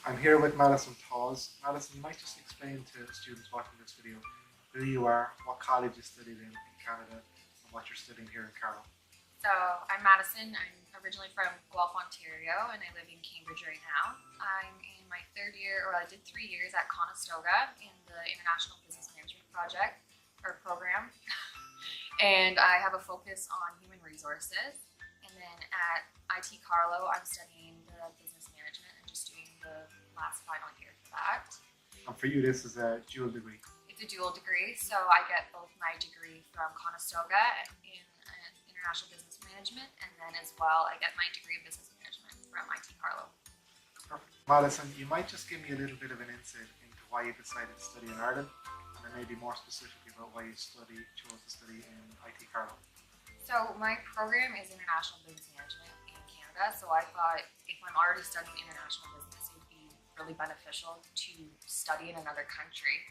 I'm here with Madison Tawes. Madison, you might just explain to students watching this video who you are, what college you studied in Canada, and what you're studying here in Carlow. So I'm Madison. I'm originally from Guelph, Ontario, and I live in Cambridge right now. I'm in my third year, or I did 3 years at Conestoga in the International Business Management project or program, and I have a focus on human resources. And then at IT Carlow, I'm studying the business management and just doing the last final year for that. And for you, this is a dual degree. It's a dual degree, so I get both my degree from Conestoga in International Business Management, and then as well I get my degree in Business Management from IT Carlow. Perfect. Madison, you might just give me a little bit of an insight into why you decided to study in Ireland, and then maybe more specifically about why you chose to study in IT Carlow. So my program is International Business Management in Canada, so I thought if I'm already studying international business, it would be really beneficial to study in another country.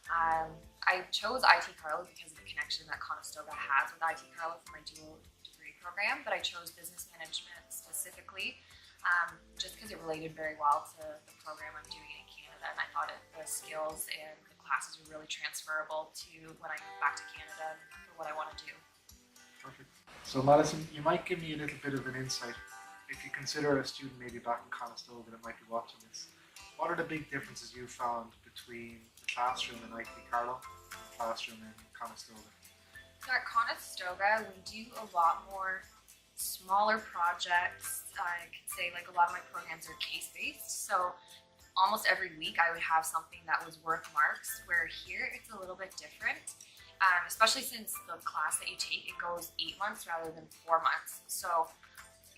I chose IT Carlow because of the connection that Conestoga has with IT Carlow for my dual degree program, but I chose business management specifically just because it related very well to the program I'm doing in Canada, and I thought the skills and the classes were really transferable to when I go back to Canada for what I want to do. Perfect. So Madison, you might give me a little bit of an insight. If you consider a student maybe back in Conestoga that might be watching this, what are the big differences you found between the classroom in IT Carlow and the classroom in Conestoga? So at Conestoga, we do a lot more smaller projects. I could say like a lot of my programs are case-based, so almost every week I would have something that was worth marks, where here it's a little bit different. Especially since the class that you take, it goes 8 months rather than 4 months. So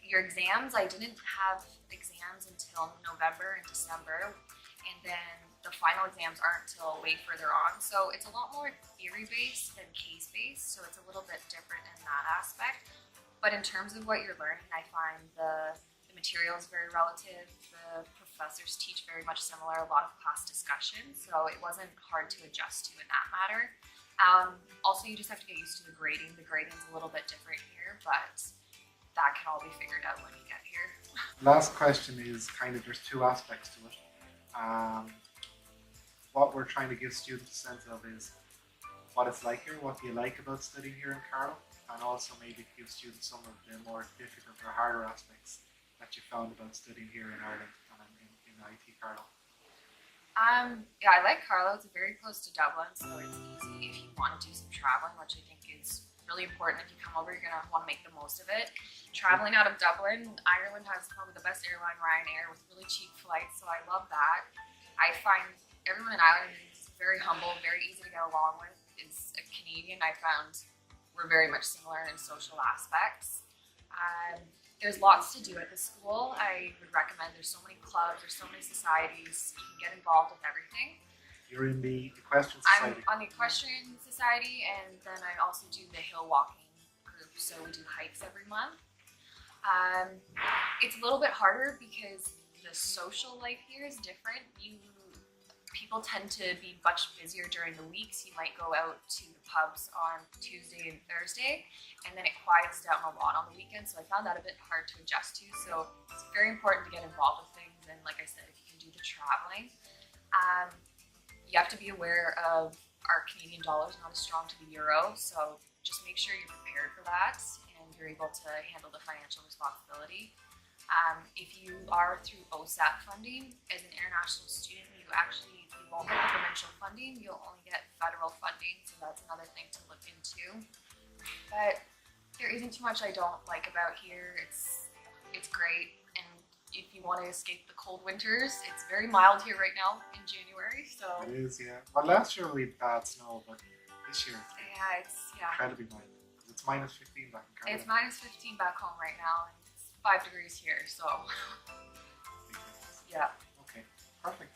your exams, I didn't have exams until November and December, and then the final exams aren't until way further on. So it's a lot more theory-based than case-based, so it's a little bit different in that aspect. But in terms of what you're learning, I find the material is very relative. The professors teach very much similar, a lot of class discussion, so it wasn't hard to adjust to in that matter. Also, you just have to get used to the grading. The grading's a little bit different here, but that can all be figured out when you get here. Last question is there's two aspects to it. What we're trying to give students a sense of is what it's like here, what do you like about studying here in Carlow, and also maybe give students some of the more difficult or harder aspects that you found about studying here in Ireland and in IT Carlow. Yeah, I like Carlow. It's very close to Dublin, so it's easy if you want to do some traveling, which I think is really important. If you come over, you're going to want to make the most of it. Traveling out of Dublin, Ireland has probably the best airline, Ryanair, with really cheap flights, so I love that. I find everyone in Ireland is very humble, very easy to get along with. As a Canadian, I found we're very much similar in social aspects. There's lots to do at the school. I would recommend, there's so many clubs, there's so many societies, you can get involved with everything. You're in the Equestrian Society. I'm on the Equestrian Society, and then I also do the hill walking group, so we do hikes every month. It's a little bit harder because the social life here is different. People tend to be much busier during the weeks. You might go out to the pubs on Tuesday and Thursday, and then it quiets down a lot on the weekends, so I found that a bit hard to adjust to. So it's very important to get involved with things, and like I said, if you can do the traveling. You have to be aware of our Canadian dollar is not as strong to the euro, so just make sure you're prepared for that and you're able to handle the financial responsibility. If you are through OSAP funding, as an international student, you won't get the provincial funding, you'll only get federal funding, so that's another thing to look into. But there isn't too much I don't like about here. It's great, and if you want to escape the cold winters, it's very mild here right now in January, so... It is, yeah. Well, last year we had bad snow, but this year it's incredibly mild. It's minus 15 back in Carlow. It's minus 15 back home right now, and it's 5 degrees here, so... Yeah. Okay, perfect.